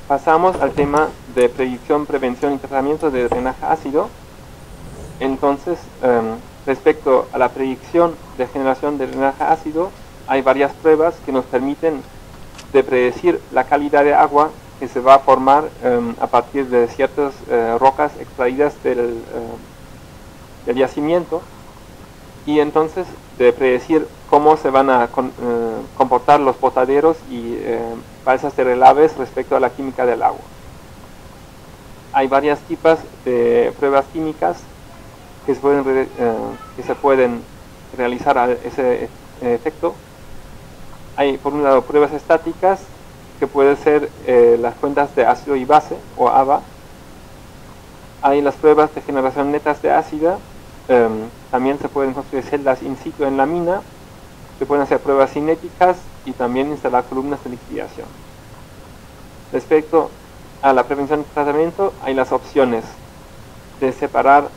pasamos al tema de predicción, prevención y tratamiento de drenaje ácido. Entonces, respecto a la predicción de generación de drenaje ácido, hay varias pruebas que nos permiten de predecir la calidad de agua que se va a formar a partir de ciertas rocas extraídas del yacimiento, y entonces de predecir cómo se van a comportar los botaderos y balsas de relaves respecto a la química del agua. Hay varias tipos de pruebas químicas que se pueden realizar a ese efecto. Hay, por un lado, pruebas estáticas, que pueden ser las cuentas de ácido y base, o ABA. Hay las pruebas de generación netas de ácido. También se pueden construir celdas in situ en la mina. Se pueden hacer pruebas cinéticas y también instalar columnas de liquidación. Respecto a la prevención y tratamiento, hay las opciones de separar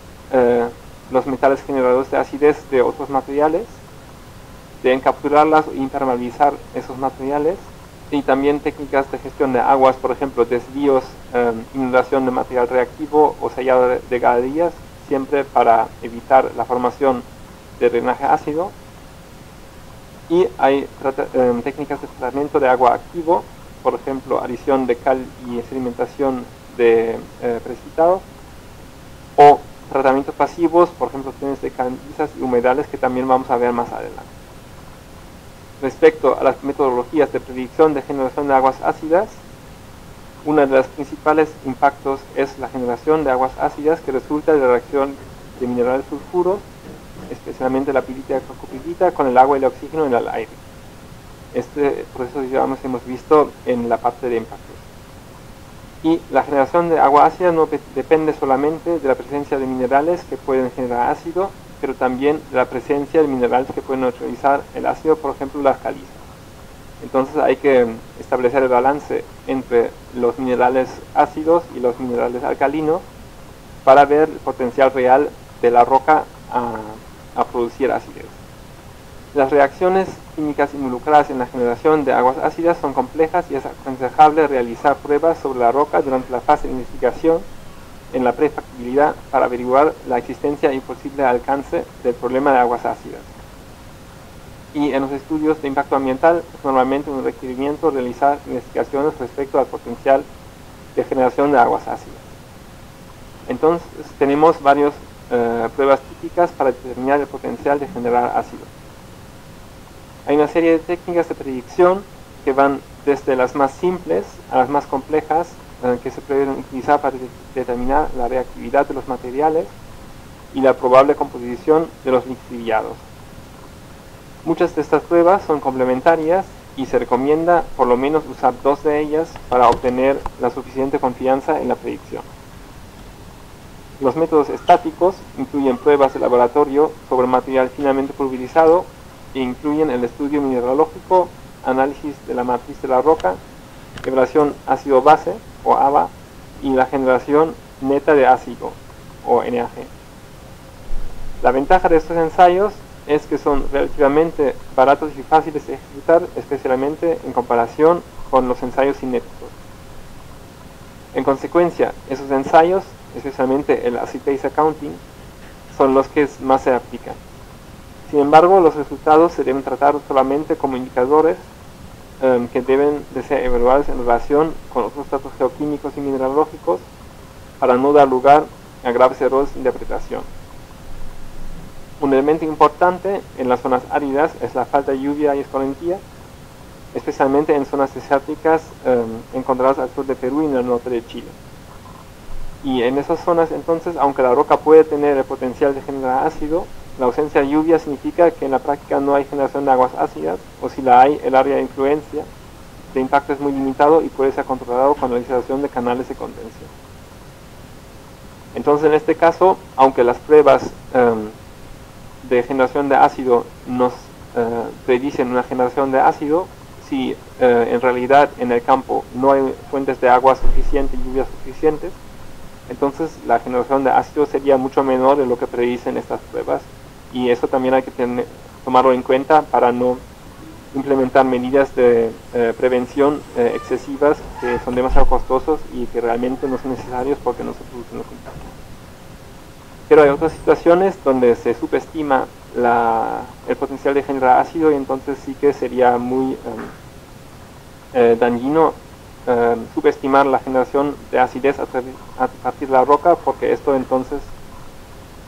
los metales generadores de acidez de otros materiales, de encapsularlas o impermeabilizar esos materiales, y también técnicas de gestión de aguas, por ejemplo, desvíos, inundación de material reactivo o sellado de galerías, siempre para evitar la formación de drenaje ácido. Y hay técnicas de tratamiento de agua activo, por ejemplo, adición de cal y sedimentación de precipitados, o tratamientos pasivos, por ejemplo, trenes de calizas y humedales, que también vamos a ver más adelante. Respecto a las metodologías de predicción de generación de aguas ácidas, una de las principales impactos es la generación de aguas ácidas que resulta de la reacción de minerales sulfuros, especialmente la pirita y la cocopirita, con el agua y el oxígeno en el aire. Este proceso ya hemos visto en la parte de impactos. Y la generación de agua ácida no depende solamente de la presencia de minerales que pueden generar ácido, pero también de la presencia de minerales que pueden neutralizar el ácido, por ejemplo las calizas. Entonces hay que establecer el balance entre los minerales ácidos y los minerales alcalinos para ver el potencial real de la roca a producir acidez. Las reacciones químicas involucradas en la generación de aguas ácidas son complejas y es aconsejable realizar pruebas sobre la roca durante la fase de investigación en la prefactibilidad para averiguar la existencia y posible alcance del problema de aguas ácidas. Y en los estudios de impacto ambiental es normalmente un requerimiento realizar investigaciones respecto al potencial de generación de aguas ácidas. Entonces tenemos varias pruebas típicas para determinar el potencial de generar ácido. Hay una serie de técnicas de predicción que van desde las más simples a las más complejas, que se pueden utilizar para determinar la reactividad de los materiales y la probable composición de los lixiviados. Muchas de estas pruebas son complementarias y se recomienda por lo menos usar dos de ellas para obtener la suficiente confianza en la predicción. Los métodos estáticos incluyen pruebas de laboratorio sobre material finamente pulverizado e incluyen el estudio mineralógico, análisis de la matriz de la roca, evaluación ácido-base o ABA y la generación neta de ácido o NaG. La ventaja de estos ensayos es que son relativamente baratos y fáciles de ejecutar, especialmente en comparación con los ensayos cinéticos. En consecuencia, esos ensayos, especialmente el acid-base accounting, son los que más se aplican. Sin embargo, los resultados se deben tratar solamente como indicadores que deben de ser evaluados en relación con otros datos geoquímicos y mineralógicos para no dar lugar a graves errores de interpretación. Un elemento importante en las zonas áridas es la falta de lluvia y escorrentía, especialmente en zonas desérticas encontradas al sur de Perú y en el norte de Chile. Y en esas zonas, entonces, aunque la roca puede tener el potencial de generar ácido, la ausencia de lluvia significa que en la práctica no hay generación de aguas ácidas, o si la hay, el área de influencia de impacto es muy limitado y puede ser controlado con la realización de canales de contención. Entonces, en este caso, aunque las pruebas de generación de ácido nos predicen una generación de ácido, si en realidad en el campo no hay fuentes de agua suficientes y lluvias suficientes, entonces la generación de ácido sería mucho menor de lo que predicen estas pruebas, y eso también hay que tomarlo en cuenta para no implementar medidas de prevención excesivas que son demasiado costosos y que realmente no son necesarios porque no se producen los impactos. Pero hay otras situaciones donde se subestima el potencial de generar ácido y entonces sí que sería muy dañino subestimar la generación de acidez a partir de la roca, porque esto entonces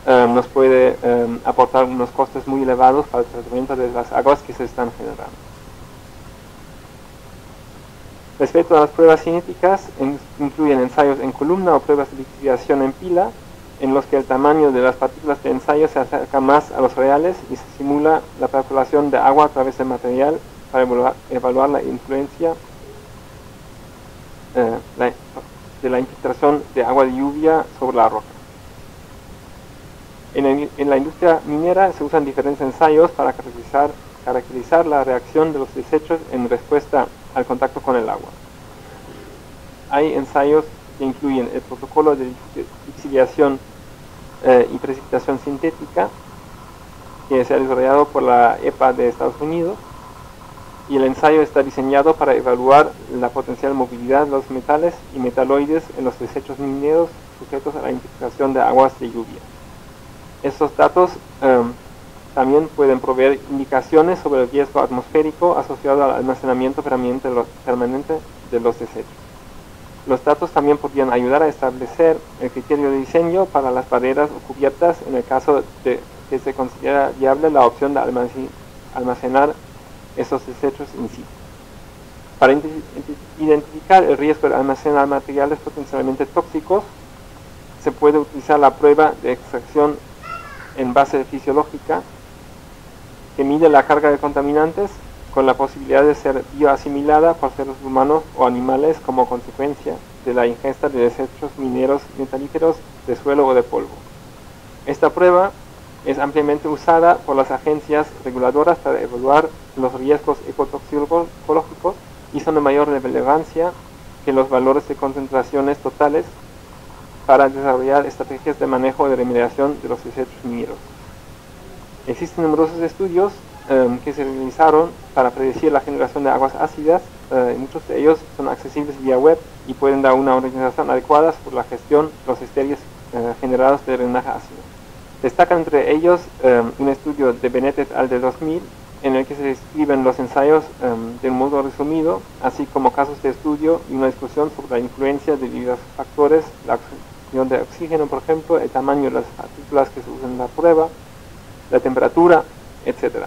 nos puede aportar unos costes muy elevados para el tratamiento de las aguas que se están generando. Respecto a las pruebas cinéticas, incluyen ensayos en columna o pruebas de lixiviación en pila, en los que el tamaño de las partículas de ensayo se acerca más a los reales y se simula la percolación de agua a través del material para evaluar la influencia de la infiltración de agua de lluvia sobre la roca. En la industria minera se usan diferentes ensayos para caracterizar la reacción de los desechos en respuesta al contacto con el agua. Hay ensayos que incluyen el protocolo de lixiviación y precipitación sintética, que se ha desarrollado por la EPA de Estados Unidos, y el ensayo está diseñado para evaluar la potencial movilidad de los metales y metaloides en los desechos mineros sujetos a la infiltración de aguas de lluvia. Estos datos también pueden proveer indicaciones sobre el riesgo atmosférico asociado al almacenamiento permanente de los desechos. Los datos también podrían ayudar a establecer el criterio de diseño para las barreras o cubiertas en el caso de que se considera viable la opción de almacenar esos desechos in situ. Para identificar el riesgo de almacenar materiales potencialmente tóxicos, se puede utilizar la prueba de extracción en base fisiológica, que mide la carga de contaminantes con la posibilidad de ser bioasimilada por seres humanos o animales como consecuencia de la ingesta de desechos mineros metalíferos de suelo o de polvo. Esta prueba es ampliamente usada por las agencias reguladoras para evaluar los riesgos ecotoxicológicos y son de mayor relevancia que los valores de concentraciones totales para desarrollar estrategias de manejo de remediación de los desechos mineros. Existen numerosos estudios que se realizaron para predecir la generación de aguas ácidas. Muchos de ellos son accesibles vía web y pueden dar una organización adecuada por la gestión de los estériles generados de drenaje ácido. Destacan entre ellos un estudio de Bennett et al. De 2000, en el que se describen los ensayos de un modo resumido, así como casos de estudio y una discusión sobre la influencia de diversos factores, la oxidación de oxígeno, por ejemplo, el tamaño de las partículas que se usan en la prueba, la temperatura, etc.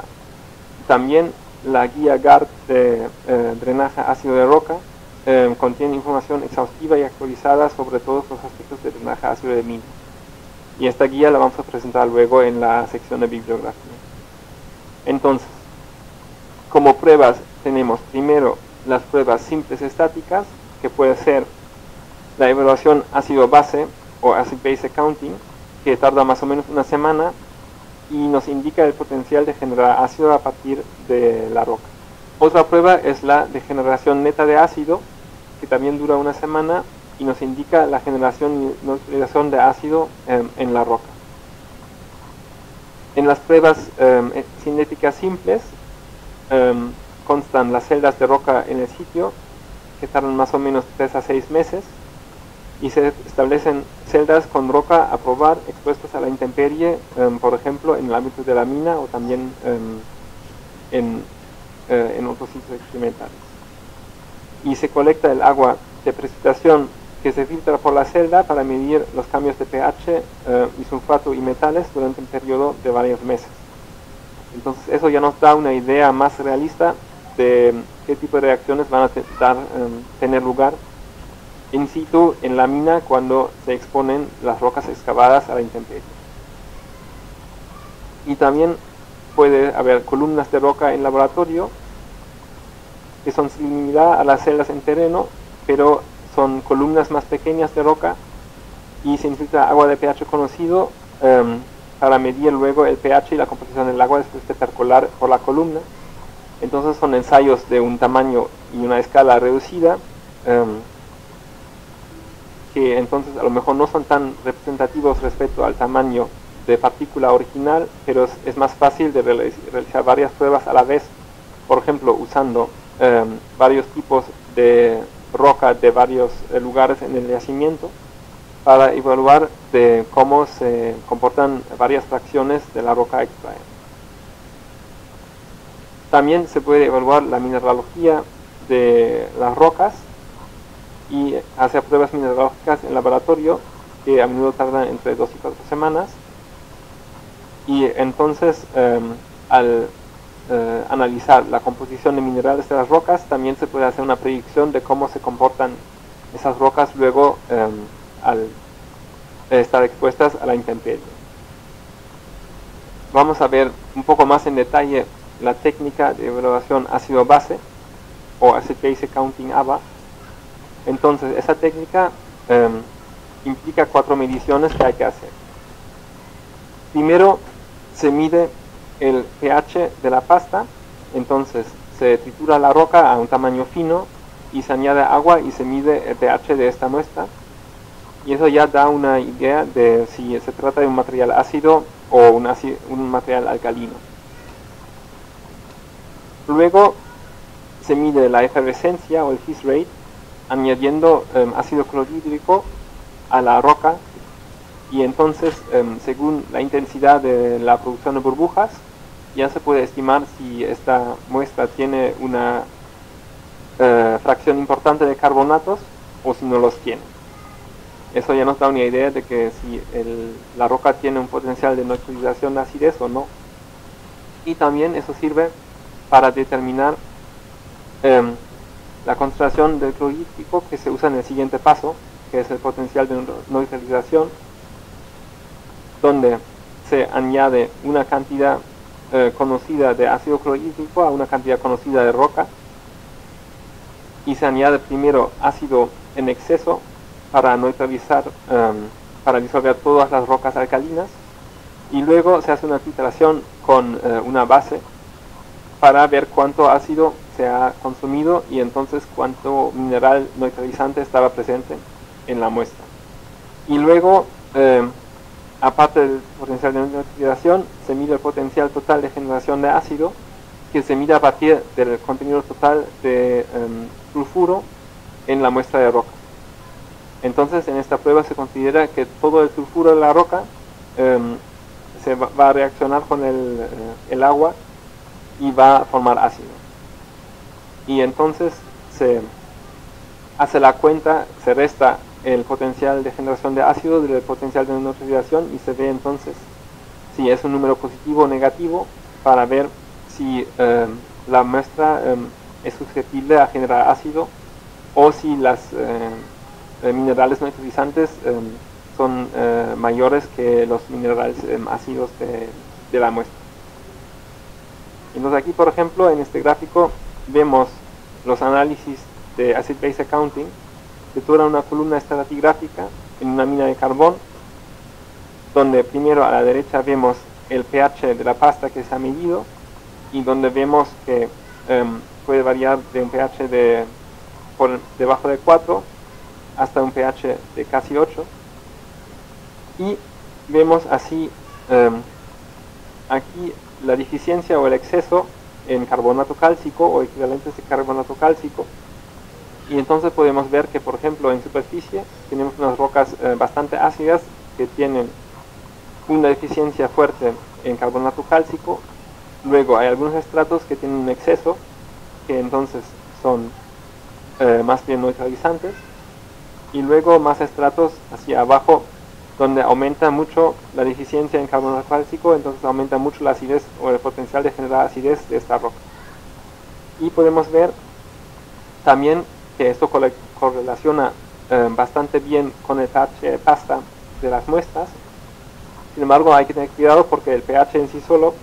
También la guía GARD de drenaje ácido de roca contiene información exhaustiva y actualizada sobre todos los aspectos de drenaje ácido de mina. Y esta guía la vamos a presentar luego en la sección de bibliografía. Entonces, como pruebas tenemos primero las pruebas simples estáticas, que puede ser la evaluación ácido-base o acid-base counting, que tarda más o menos una semana y nos indica el potencial de generar ácido a partir de la roca. Otra prueba es la de generación neta de ácido, que también dura una semana y nos indica la generación y neutralización de ácido en la roca. En las pruebas cinéticas simples constan las celdas de roca en el sitio, que tardan más o menos 3 a 6 meses, y se establecen celdas con roca a probar expuestas a la intemperie, por ejemplo en el ámbito de la mina o también en otros sitios experimentales. Y se colecta el agua de precipitación que se filtra por la celda para medir los cambios de pH y sulfato y metales durante un periodo de varios meses. Entonces eso ya nos da una idea más realista de qué tipo de reacciones van a tener lugar in situ en la mina cuando se exponen las rocas excavadas a la intemperie. Y también puede haber columnas de roca en laboratorio que son similares a las celdas en terreno, pero son columnas más pequeñas de roca y se infiltra agua de pH conocido para medir luego el pH y la composición del agua después de percolar por la columna. Entonces son ensayos de un tamaño y una escala reducida, que entonces a lo mejor no son tan representativos respecto al tamaño de partícula original, pero es más fácil de realizar varias pruebas a la vez por ejemplo, usando varios tipos de roca de varios lugares en el yacimiento para evaluar de cómo se comportan varias fracciones de la roca extraída. También se puede evaluar la mineralogía de las rocas y hacer pruebas mineralógicas en laboratorio que a menudo tardan entre 2 y 4 semanas. Y entonces al analizar la composición de minerales de las rocas, también se puede hacer una predicción de cómo se comportan esas rocas luego al estar expuestas a la intemperie. Vamos a ver un poco más en detalle la técnica de evaluación ácido-base o acid-base counting ABA. Entonces, esa técnica implica 4 mediciones que hay que hacer. Primero, se mide el pH de la pasta, entonces se tritura la roca a un tamaño fino y se añade agua y se mide el pH de esta muestra, y eso ya da una idea de si se trata de un material ácido o un material alcalino. Luego se mide la efervescencia o el fizz rate añadiendo ácido clorhídrico a la roca, y entonces según la intensidad de la producción de burbujas ya se puede estimar si esta muestra tiene una fracción importante de carbonatos o si no los tiene. Eso ya nos da una idea de que si la roca tiene un potencial de neutralización de acidez o no. Y también eso sirve para determinar la concentración del clorhídrico que se usa en el siguiente paso, que es el potencial de neutralización, donde se añade una cantidad conocida de ácido clorhídrico a una cantidad conocida de roca, y se añade primero ácido en exceso para neutralizar, para disolver todas las rocas alcalinas, y luego se hace una titración con una base para ver cuánto ácido se ha consumido y entonces cuánto mineral neutralizante estaba presente en la muestra. Y luego, aparte del potencial de neutralización, se mide el potencial total de generación de ácido, que se mide a partir del contenido total de sulfuro en la muestra de roca. Entonces, en esta prueba se considera que todo el sulfuro de la roca se va a reaccionar con el agua y va a formar ácido. Y entonces se hace la cuenta, se resta el potencial de generación de ácido del potencial de neutralización y se ve entonces si es un número positivo o negativo para ver si la muestra es susceptible a generar ácido o si las minerales neutralizantes son mayores que los minerales ácidos de la muestra. Entonces aquí, por ejemplo, en este gráfico vemos los análisis de acid-base accounting que toda una columna estratigráfica en una mina de carbón, donde primero a la derecha vemos el pH de la pasta que se ha medido y donde vemos que puede variar de un pH por debajo de 4 hasta un pH de casi 8, y vemos así aquí la deficiencia o el exceso en carbonato cálcico o equivalentes de carbonato cálcico, y entonces podemos ver que, por ejemplo, en superficie tenemos unas rocas bastante ácidas que tienen una deficiencia fuerte en carbonato cálcico. Luego hay algunos estratos que tienen un exceso, que entonces son más bien neutralizantes, y luego más estratos hacia abajo donde aumenta mucho la deficiencia en carbonato cálcico, entonces aumenta mucho la acidez o el potencial de generar acidez de esta roca. Y podemos ver también que esto correlaciona bastante bien con el pH de pasta de las muestras. Sin embargo, hay que tener cuidado porque el pH en sí solo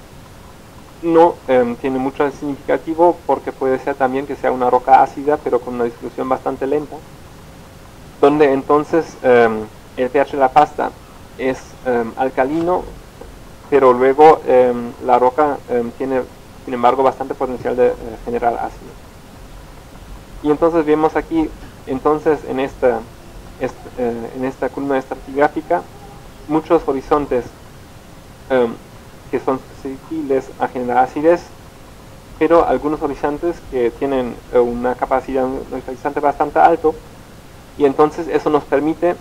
no tiene mucho significativo, porque puede ser también que sea una roca ácida pero con una disolución bastante lenta, donde entonces el pH de la pasta es alcalino, pero luego la roca tiene, sin embargo, bastante potencial de generar ácido. Y entonces vemos aquí, entonces en esta columna estratigráfica, muchos horizontes que son susceptibles a generar acidez, pero algunos horizontes que tienen una capacidad neutralizante bastante alto, y entonces eso nos permite,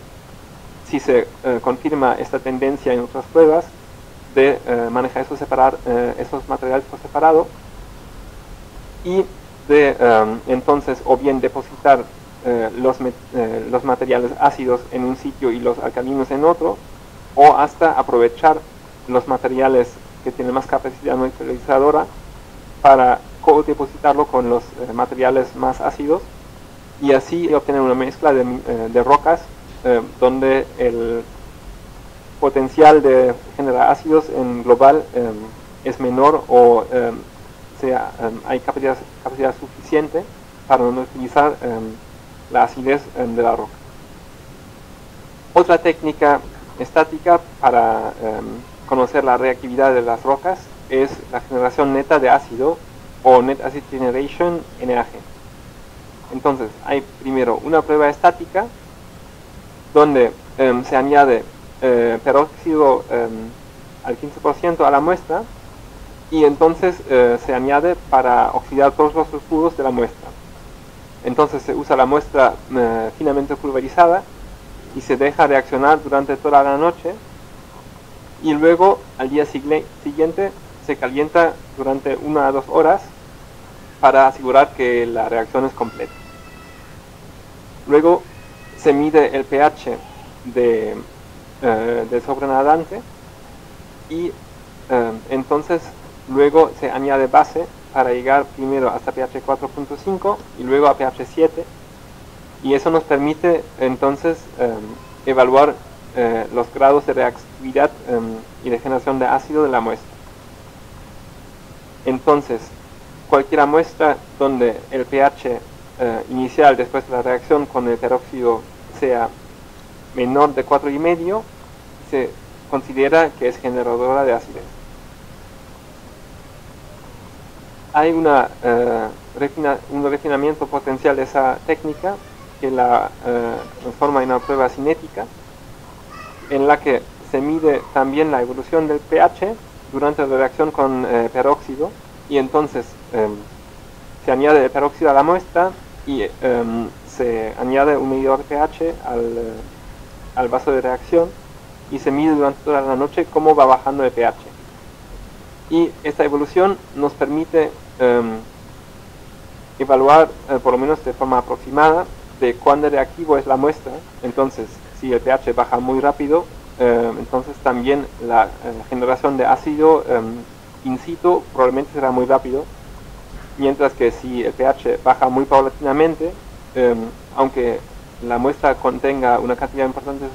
si se confirma esta tendencia en otras pruebas, de manejar esos materiales por separado, y de entonces o bien depositar los materiales ácidos en un sitio y los alcalinos en otro, o hasta aprovechar los materiales que tienen más capacidad neutralizadora para co-depositarlo con los materiales más ácidos, y así obtener una mezcla de rocas donde el potencial de generar ácidos en global es menor, o hay capacidad suficiente para no utilizar la acidez de la roca. Otra técnica estática para conocer la reactividad de las rocas es la generación neta de ácido, o Net Acid Generation, NAG. Entonces, hay primero una prueba estática donde se añade peróxido al 15% a la muestra, y entonces se añade para oxidar todos los sulfuros de la muestra. Entonces se usa la muestra finamente pulverizada y se deja reaccionar durante toda la noche, y luego al día siguiente se calienta durante 1 a 2 horas para asegurar que la reacción es completa. Luego se mide el pH del sobrenadante, y entonces luego se añade base para llegar primero hasta pH 4.5 y luego a pH 7, y eso nos permite entonces evaluar los grados de reactividad y de generación de ácido de la muestra. Entonces, cualquier muestra donde el pH inicial después de la reacción con el peróxido sea menor de 4,5, se considera que es generadora de acidez. Hay un refinamiento potencial de esa técnica que la transforma en una prueba cinética, en la que se mide también la evolución del pH durante la reacción con peróxido, y entonces se añade el peróxido a la muestra y se añade un medidor de pH al vaso de reacción, y se mide durante toda la noche cómo va bajando el pH. Y esta evolución nos permite evaluar, por lo menos de forma aproximada, de cuán reactivo es la muestra. Entonces, si el pH baja muy rápido, entonces también la generación de ácido in situ probablemente será muy rápido, mientras que si el pH baja muy paulatinamente, aunque la muestra contenga una cantidad importante de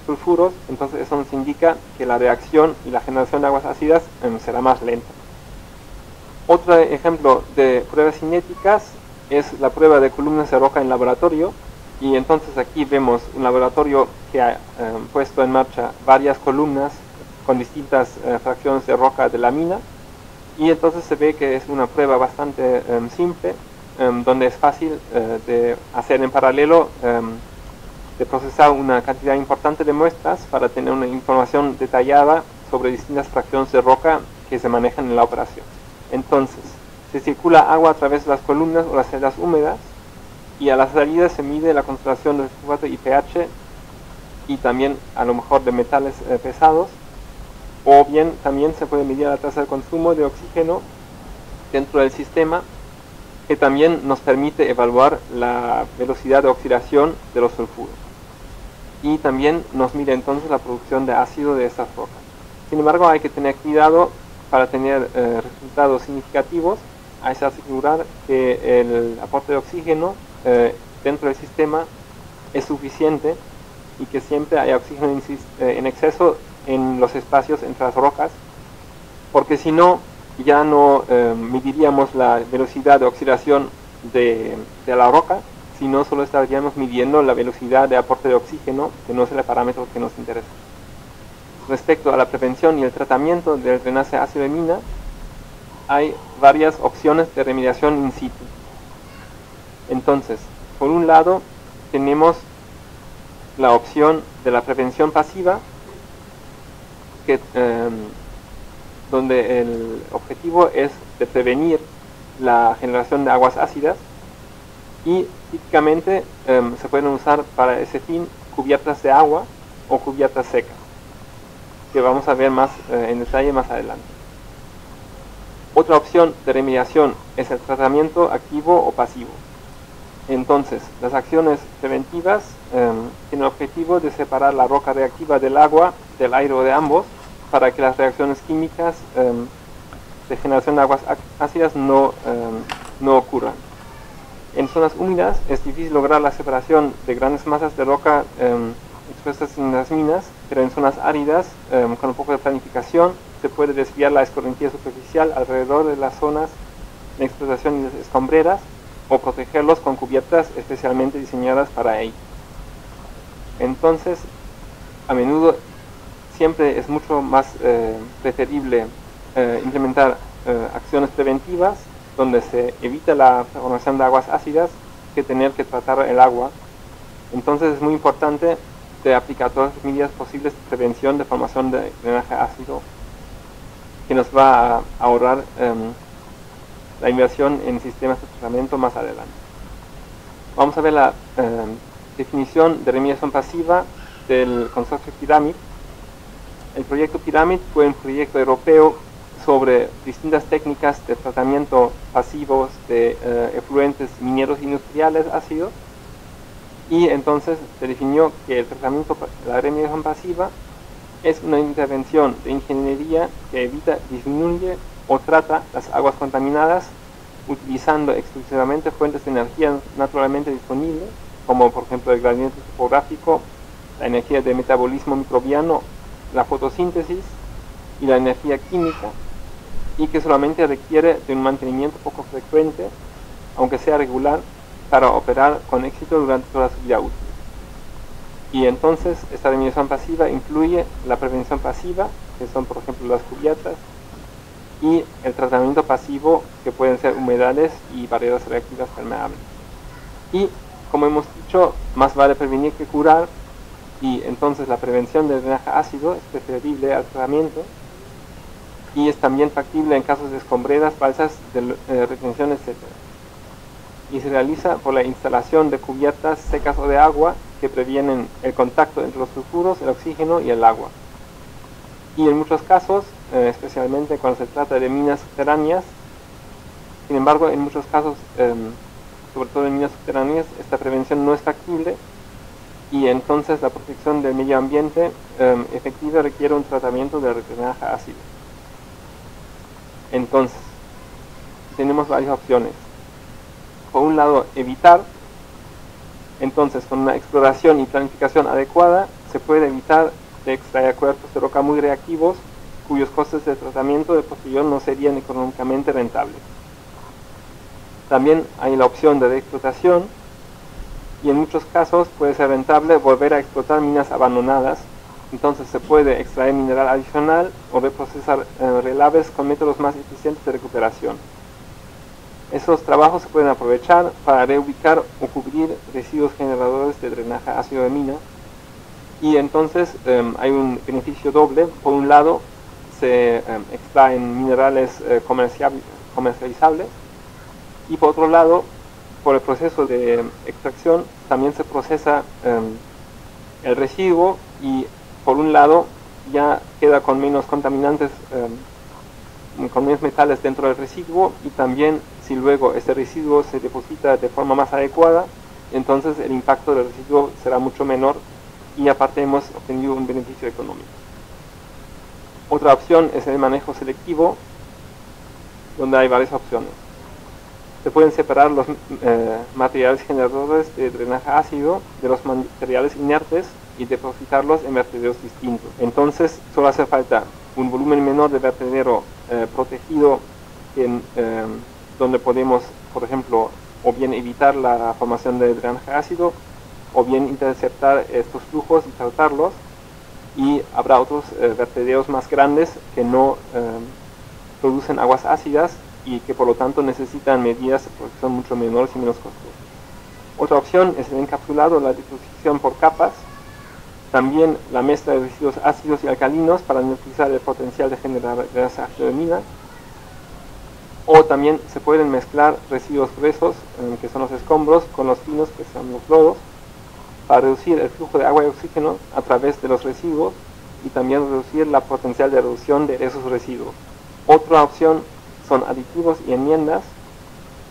sulfuros, entonces eso nos indica que la reacción y la generación de aguas ácidas será más lenta. Otro ejemplo de pruebas cinéticas es la prueba de columnas de roca en laboratorio, y entonces aquí vemos un laboratorio que ha puesto en marcha varias columnas con distintas fracciones de roca de la mina, y entonces se ve que es una prueba bastante simple, donde es fácil de hacer en paralelo, de procesar una cantidad importante de muestras para tener una información detallada sobre distintas fracciones de roca que se manejan en la operación. Entonces, se circula agua a través de las columnas o las celdas húmedas, y a la salida se mide la concentración de sulfato y pH, y también a lo mejor de metales pesados, o bien también se puede medir la tasa de consumo de oxígeno dentro del sistema, que también nos permite evaluar la velocidad de oxidación de los sulfuros, y también nos mide entonces la producción de ácido de estas rocas. Sin embargo, hay que tener cuidado para tener resultados significativos. Hay que asegurar que el aporte de oxígeno dentro del sistema es suficiente, y que siempre haya oxígeno en exceso en los espacios entre las rocas, porque si no, ya no mediríamos la velocidad de oxidación de la roca, sino solo estaríamos midiendo la velocidad de aporte de oxígeno, que no es el parámetro que nos interesa. Respecto a la prevención y el tratamiento del drenaje ácido de mina, hay varias opciones de remediación in situ. Entonces, por un lado, tenemos la opción de la prevención pasiva, donde el objetivo es de prevenir la generación de aguas ácidas, y típicamente se pueden usar para ese fin cubiertas de agua o cubiertas secas, que vamos a ver más en detalle más adelante. Otra opción de remediación es el tratamiento activo o pasivo. Entonces, las acciones preventivas tienen el objetivo de separar la roca reactiva del agua, del aire o de ambos, para que las reacciones químicas de generación de aguas ácidas no ocurran. En zonas húmedas es difícil lograr la separación de grandes masas de roca expuestas en las minas, pero en zonas áridas, con un poco de planificación, se puede desviar la escorrentía superficial alrededor de las zonas de explotación y las escombreras, o protegerlos con cubiertas especialmente diseñadas para ello. Entonces, a menudo siempre es mucho más preferible implementar acciones preventivas donde se evita la formación de aguas ácidas que tener que tratar el agua. Entonces es muy importante de aplicar todas las medidas posibles de prevención de formación de drenaje ácido, que nos va a ahorrar la inversión en sistemas de tratamiento más adelante. Vamos a ver la definición de remediación pasiva del consorcio Pyramid. El proyecto Pyramid fue un proyecto europeo sobre distintas técnicas de tratamiento pasivos de efluentes mineros industriales ácidos, y entonces se definió que el tratamiento, la remediación pasiva, es una intervención de ingeniería que evita, disminuye o trata las aguas contaminadas utilizando exclusivamente fuentes de energía naturalmente disponibles, como por ejemplo el gradiente topográfico, la energía de metabolismo microbiano, la fotosíntesis y la energía química, y que solamente requiere de un mantenimiento poco frecuente, aunque sea regular, para operar con éxito durante toda su vida útil. Y entonces esta remediación pasiva incluye la prevención pasiva, que son por ejemplo las cubiertas, y el tratamiento pasivo, que pueden ser humedales y barreras reactivas permeables. Y como hemos dicho, más vale prevenir que curar, y entonces la prevención del drenaje ácido es preferible al tratamiento, y es también factible en casos de escombreras, balsas, de retención, etc. Y se realiza por la instalación de cubiertas secas o de agua que previenen el contacto entre los sulfuros, el oxígeno y el agua. Y en muchos casos, especialmente cuando se trata de minas subterráneas, sin embargo, en muchos casos, sobre todo en minas subterráneas, esta prevención no es factible, y entonces la protección del medio ambiente efectiva requiere un tratamiento de drenaje ácido. Entonces, tenemos varias opciones. Por un lado, evitar. Entonces, con una exploración y planificación adecuada, se puede evitar de extraer cuerpos de roca muy reactivos, cuyos costes de tratamiento de posterior no serían económicamente rentables. También hay la opción de reexplotación, y en muchos casos puede ser rentable volver a explotar minas abandonadas. Entonces se puede extraer mineral adicional o reprocesar relaves con métodos más eficientes de recuperación. Esos trabajos se pueden aprovechar para reubicar o cubrir residuos generadores de drenaje ácido de mina, y entonces hay un beneficio doble. Por un lado, se extraen minerales comercializables, y por otro lado, por el proceso de extracción también se procesa el residuo, y por un lado ya queda con menos contaminantes, con menos metales dentro del residuo, y también si luego este residuo se deposita de forma más adecuada, entonces el impacto del residuo será mucho menor, y aparte hemos obtenido un beneficio económico. Otra opción es el manejo selectivo, donde hay varias opciones. Se pueden separar los materiales generadores de drenaje ácido de los materiales inertes y depositarlos en vertederos distintos. Entonces solo hace falta un volumen menor de vertedero protegido, donde podemos, por ejemplo, o bien evitar la formación de drenaje ácido, o bien interceptar estos flujos y tratarlos, y habrá otros vertederos más grandes que no producen aguas ácidas, y que por lo tanto necesitan medidas de protección mucho menores y menos costosas. Otra opción es el encapsulado, la deposición por capas, también la mezcla de residuos ácidos y alcalinos para neutralizar el potencial de generar drenaje ácido de mina, O también se pueden mezclar residuos gruesos, que son los escombros, con los finos, que son los lodos, para reducir el flujo de agua y oxígeno a través de los residuos y también reducir la potencial de reducción de esos residuos. Otra opción son aditivos y enmiendas,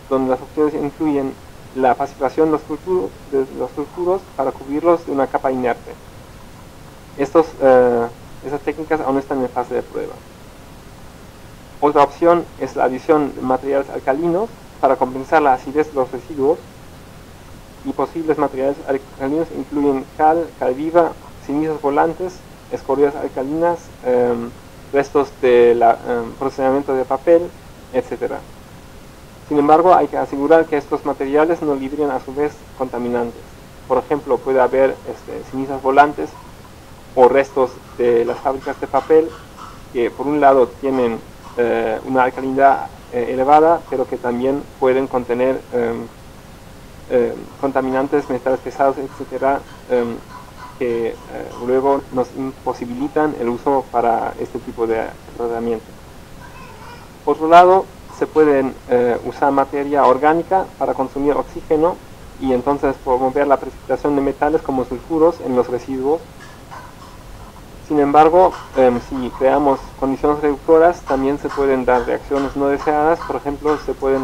donde las opciones incluyen la pacificación de los sulfuros para cubrirlos de una capa inerte. Esas técnicas aún están en fase de prueba. Otra opción es la adición de materiales alcalinos para compensar la acidez de los residuos, y posibles materiales alcalinos incluyen cal viva, cenizas volantes, escorias alcalinas, restos del procesamiento de papel, etc. Sin embargo, hay que asegurar que estos materiales no liberen a su vez contaminantes. Por ejemplo, puede haber cenizas volantes o restos de las fábricas de papel que por un lado tienen una alcalinidad elevada, pero que también pueden contener contaminantes, metales pesados, etcétera, que luego nos imposibilitan el uso para este tipo de tratamiento. Por otro lado, se pueden usar materia orgánica para consumir oxígeno y entonces promover la precipitación de metales como sulfuros en los residuos. Sin embargo, si creamos condiciones reductoras, también se pueden dar reacciones no deseadas. Por ejemplo, se pueden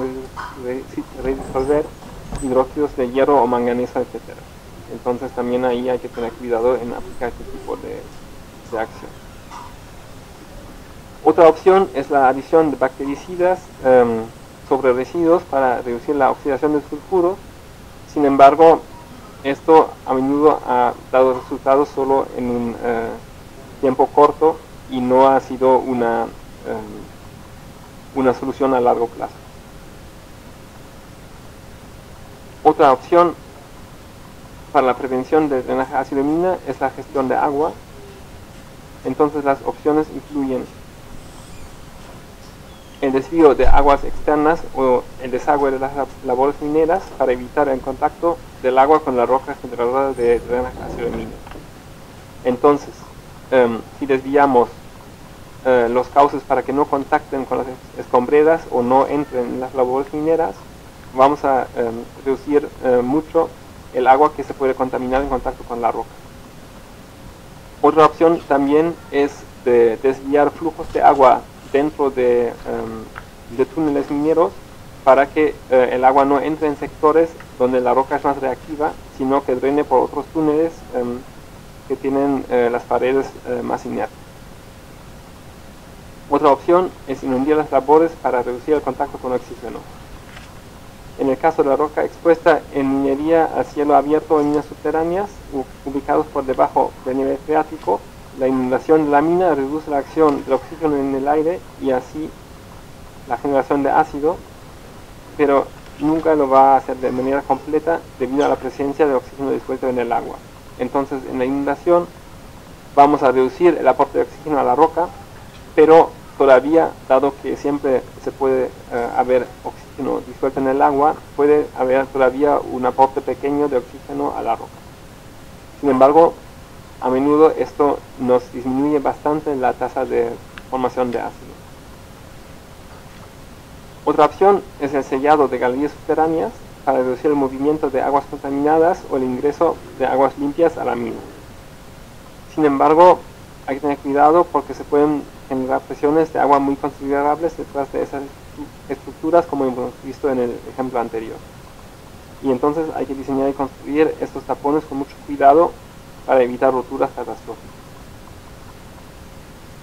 disolver hidróxidos de hierro o manganeso, etc. Entonces también ahí hay que tener cuidado en aplicar este tipo de acción. Otra opción es la adición de bactericidas sobre residuos para reducir la oxidación del sulfuro. Sin embargo, esto a menudo ha dado resultados solo en un tiempo corto y no ha sido una solución a largo plazo. Otra opción para la prevención del drenaje ácido de mina es la gestión de agua. Entonces las opciones incluyen el desvío de aguas externas o el desagüe de las labores mineras para evitar el contacto del agua con la roca generadora de drenaje ácido de mina. Entonces, si desviamos los cauces para que no contacten con las escombreras o no entren en las labores mineras, vamos a reducir mucho el agua que se puede contaminar en contacto con la roca. Otra opción también es de desviar flujos de agua dentro de túneles mineros para que el agua no entre en sectores donde la roca es más reactiva, sino que drene por otros túneles que tienen las paredes más inertes. Otra opción es inundar las labores para reducir el contacto con oxígeno. En el caso de la roca expuesta en minería a cielo abierto en minas subterráneas, ubicados por debajo del nivel freático, la inundación de la mina reduce la acción del oxígeno en el aire y así la generación de ácido, pero nunca lo va a hacer de manera completa debido a la presencia de oxígeno disuelto en el agua. Entonces, en la inundación vamos a reducir el aporte de oxígeno a la roca, pero todavía, dado que siempre se puede haber oxígeno disuelto en el agua, puede haber todavía un aporte pequeño de oxígeno a la roca. Sin embargo, a menudo esto nos disminuye bastante la tasa de formación de ácido. Otra opción es el sellado de galerías subterráneas para reducir el movimiento de aguas contaminadas o el ingreso de aguas limpias a la mina. Sin embargo, hay que tener cuidado porque se pueden generar presiones de agua muy considerables detrás de esas estructuras, como hemos visto en el ejemplo anterior. Y entonces hay que diseñar y construir estos tapones con mucho cuidado para evitar roturas catastróficas.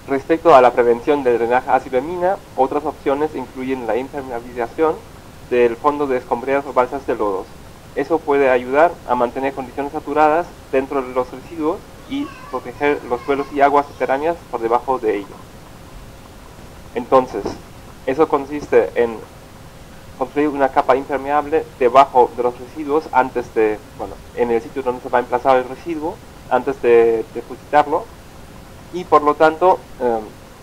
Respecto a la prevención del drenaje ácido de mina, otras opciones incluyen la impermeabilización del fondo de escombreras o balsas de lodos. Eso puede ayudar a mantener condiciones saturadas dentro de los residuos y proteger los suelos y aguas subterráneas por debajo de ellos. Entonces, eso consiste en construir una capa impermeable debajo de los residuos antes de, en el sitio donde se va a emplazar el residuo, antes de depositarlo, y por lo tanto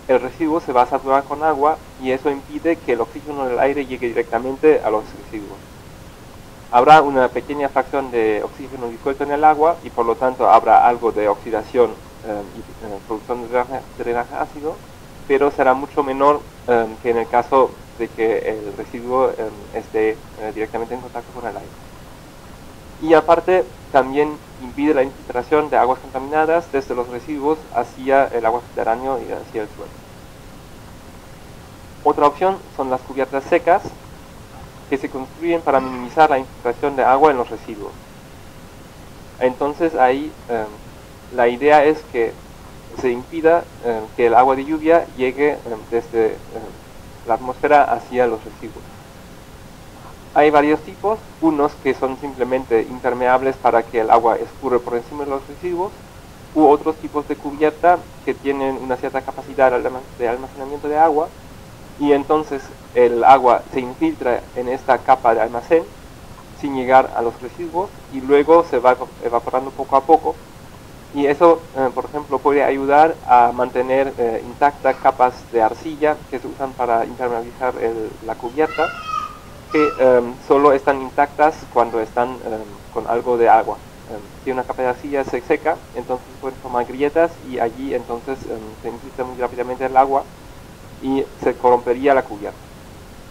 el residuo se va a saturar con agua y eso impide que el oxígeno del aire llegue directamente a los residuos. Habrá una pequeña fracción de oxígeno disuelto en el agua y por lo tanto habrá algo de oxidación y producción de drenaje ácido, pero será mucho menor que en el caso de que el residuo esté directamente en contacto con el aire. Y aparte también impide la infiltración de aguas contaminadas desde los residuos hacia el agua subterráneo y hacia el suelo. Otra opción son las cubiertas secas, que se construyen para minimizar la infiltración de agua en los residuos. Entonces ahí la idea es que se impida que el agua de lluvia llegue desde la atmósfera hacia los residuos. Hay varios tipos, unos que son simplemente impermeables para que el agua escurra por encima de los residuos, u otros tipos de cubierta que tienen una cierta capacidad de almacenamiento de agua, y entonces el agua se infiltra en esta capa de almacén sin llegar a los residuos y luego se va evaporando poco a poco, y eso por ejemplo puede ayudar a mantener intactas capas de arcilla que se usan para impermeabilizar la cubierta, que solo están intactas cuando están con algo de agua. Si una capa de arcilla se seca, entonces pueden formar grietas y allí entonces se infiltra muy rápidamente el agua y se corrompería la cubierta.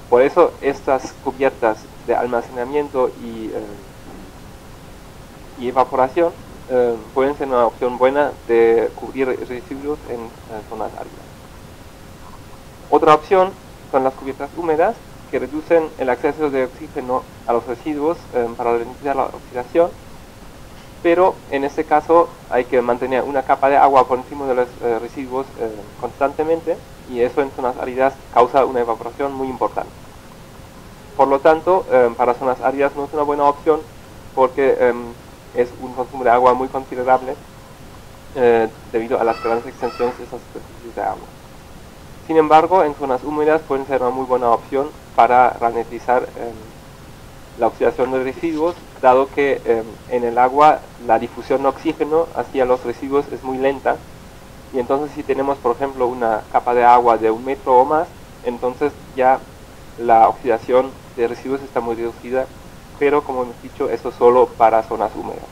Por eso estas cubiertas de almacenamiento y evaporación pueden ser una opción buena de cubrir residuos en zonas áridas. Otra opción son las cubiertas húmedas, que reducen el acceso de oxígeno a los residuos para ralentizar la oxidación, pero en este caso hay que mantener una capa de agua por encima de los residuos constantemente, y eso en zonas áridas causa una evaporación muy importante. Por lo tanto, para zonas áridas no es una buena opción porque es un consumo de agua muy considerable debido a las grandes extensiones de esas superficies de agua. Sin embargo, en zonas húmedas pueden ser una muy buena opción para ralentizar la oxidación de residuos, dado que en el agua la difusión de oxígeno hacia los residuos es muy lenta, y entonces si tenemos por ejemplo una capa de agua de 1 metro o más, entonces ya la oxidación de residuos está muy reducida, pero como hemos dicho, eso solo para zonas húmedas.